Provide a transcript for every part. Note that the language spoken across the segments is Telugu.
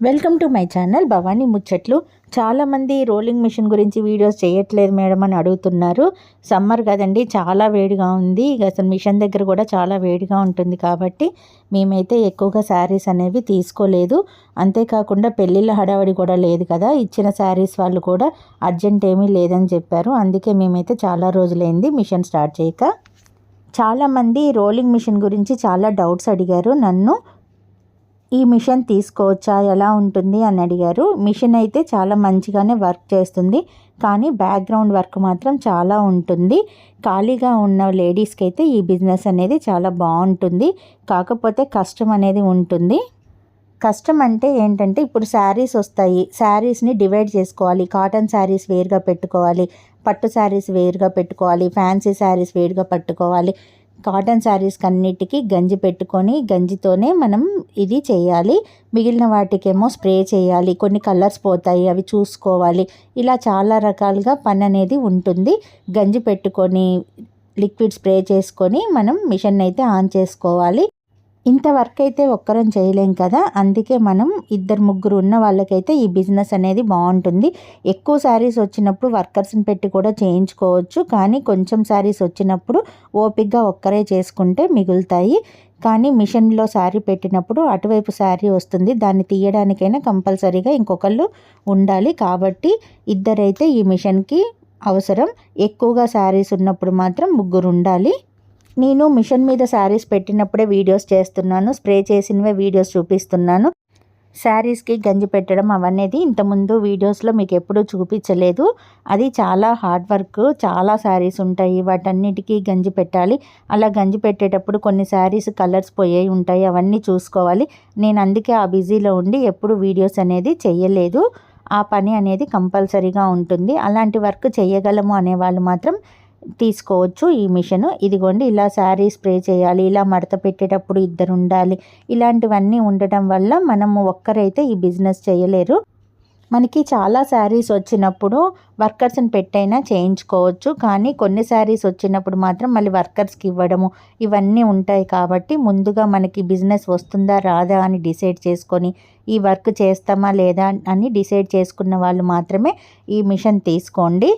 Welcome to my channel Bhavani ముచ్చట్లు. చాలామంది రోలింగ్ మిషన్ గురించి వీడియోస్ చేయట్లేదు మేడం అని అడుగుతున్నారు. సమ్మర్ కదండి, చాలా వేడిగా ఉంది. అసలు మిషన్ దగ్గర కూడా చాలా వేడిగా ఉంటుంది కాబట్టి మేమైతే ఎక్కువగా శారీస్ అనేవి తీసుకోలేదు. అంతేకాకుండా పెళ్ళిళ్ళ హడావడి కూడా లేదు కదా, ఇచ్చిన శారీస్ వాళ్ళు కూడా అర్జెంట్ ఏమీ లేదని చెప్పారు. అందుకే మేమైతే చాలా రోజులైంది మిషన్ స్టార్ట్ చేయక. చాలామంది రోలింగ్ మిషన్ గురించి చాలా డౌట్స్ అడిగారు నన్ను. ఈ మిషన్ తీసుకోవచ్చా, ఎలా ఉంటుంది అని అడిగారు. మిషన్ అయితే చాలా మంచిగానే వర్క్ చేస్తుంది, కానీ బ్యాక్గ్రౌండ్ వర్క్ మాత్రం చాలా ఉంటుంది. ఖాళీగా ఉన్న లేడీస్కి అయితే ఈ బిజినెస్ అనేది చాలా బాగుంటుంది. కాకపోతే కష్టం అనేది ఉంటుంది. కష్టం అంటే ఏంటంటే, ఇప్పుడు శారీస్ వస్తాయి, శారీస్ని డివైడ్ చేసుకోవాలి. కాటన్ శారీస్ వేరుగా పెట్టుకోవాలి, పట్టు శారీస్ వేరుగా పెట్టుకోవాలి, ఫ్యాన్సీ శారీస్ వేరుగా పట్టుకోవాలి. కాటన్ శారీస్కి అన్నిటికీ గంజి పెట్టుకొని గంజితోనే మనం ఇది చేయాలి. మిగిలిన వాటికేమో స్ప్రే చేయాలి, కొన్ని కలర్స్ పోతాయి, అవి చూసుకోవాలి. ఇలా చాలా రకాలుగా పని అనేది ఉంటుంది. గంజి పెట్టుకొని లిక్విడ్ స్ప్రే చేసుకొని మనం మిషన్ అయితే ఆన్ చేసుకోవాలి. ఇంత వర్క్ అయితే ఒక్కరం చేయలేం కదా, అందుకే మనం ఇద్దరు ముగ్గురు ఉన్న వాళ్ళకైతే ఈ బిజినెస్ అనేది బాగుంటుంది. ఎక్కువ శారీస్ వచ్చినప్పుడు వర్కర్స్ని పెట్టి కూడా చేయించుకోవచ్చు, కానీ కొంచెం శారీస్ వచ్చినప్పుడు ఓపిక్గా ఒక్కరే చేసుకుంటే మిగులుతాయి. కానీ మిషన్లో శారీ పెట్టినప్పుడు అటువైపు శారీ వస్తుంది, దాన్ని తీయడానికైనా కంపల్సరీగా ఇంకొకళ్ళు ఉండాలి. కాబట్టి ఇద్దరైతే ఈ మిషన్కి అవసరం. ఎక్కువగా శారీస్ ఉన్నప్పుడు మాత్రం ముగ్గురు ఉండాలి. నేను మిషన్ మీద శారీస్ పెట్టినప్పుడే వీడియోస్ చేస్తున్నాను, స్ప్రే చేసినవే వీడియోస్ చూపిస్తున్నాను. శారీస్కి గంజి పెట్టడం అవన్నీ ఇంతకుముందు వీడియోస్లో మీకు ఎప్పుడూ చూపించలేదు. అది చాలా హార్డ్ వర్క్. చాలా శారీస్ ఉంటాయి, వాటన్నిటికీ గంజి పెట్టాలి. అలా గంజి పెట్టేటప్పుడు కొన్ని శారీస్ కలర్స్ పోయి ఉంటాయి, అవన్నీ చూసుకోవాలి. నేను అందుకే ఆ బిజీలో ఉండి ఎప్పుడు వీడియోస్ అనేది చెయ్యలేదు. ఆ పని అనేది కంపల్సరీగా ఉంటుంది. అలాంటి వర్క్ చేయగలము అనేవాళ్ళు మాత్రం తీసుకోవచ్చు ఈ మిషన్. ఇదిగోండి, ఇలా శారీ స్ప్రే చేయాలి, ఇలా మడత పెట్టేటప్పుడు ఇద్దరు ఉండాలి. ఇలాంటివన్నీ ఉండటం వల్ల మనము ఒక్కరైతే ఈ బిజినెస్ చేయలేరు. మనకి చాలా శారీస్ వచ్చినప్పుడు వర్కర్స్ని పెట్టైనా చేయించుకోవచ్చు, కానీ కొన్ని శారీస్ వచ్చినప్పుడు మాత్రం మళ్ళీ వర్కర్స్కి ఇవ్వడము ఇవన్నీ ఉంటాయి. కాబట్టి ముందుగా మనకి బిజినెస్ వస్తుందా రాదా అని డిసైడ్ చేసుకొని ఈ వర్క్ చేస్తామా లేదా అని డిసైడ్ చేసుకున్న వాళ్ళు మాత్రమే ఈ మిషన్ తీసుకోండి.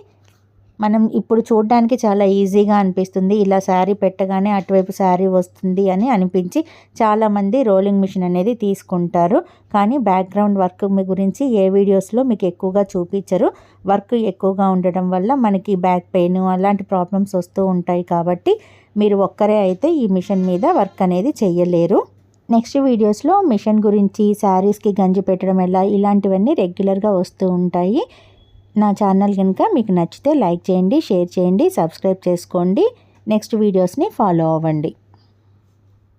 మనం ఇప్పుడు చూడడానికి చాలా ఈజీగా అనిపిస్తుంది, ఇలా శారీ పెట్టగానే అటువైపు శారీ వస్తుంది అని అనిపించి చాలామంది రోలింగ్ మిషన్ అనేది తీసుకుంటారు. కానీ బ్యాక్గ్రౌండ్ వర్క్ గురించి ఏ వీడియోస్లో మీకు ఎక్కువగా చూపించరు. వర్క్ ఎక్కువగా ఉండడం వల్ల మనకి బ్యాక్ పెయిన్ అలాంటి ప్రాబ్లమ్స్ వస్తూ ఉంటాయి. కాబట్టి మీరు ఒక్కరే అయితే ఈ మిషన్ మీద వర్క్ అనేది చెయ్యలేరు. నెక్స్ట్ వీడియోస్లో మిషన్ గురించి, శారీస్కి గంజి పెట్టడం ఎలా, ఇలాంటివన్నీ రెగ్యులర్గా వస్తూ ఉంటాయి. నా ఛానల్ కనుక మీకు నచ్చితే లైక్ చేయండి, షేర్ చేయండి, సబ్స్క్రైబ్ చేసుకోండి. నెక్స్ట్ వీడియోస్ని ఫాలో అవ్వండి.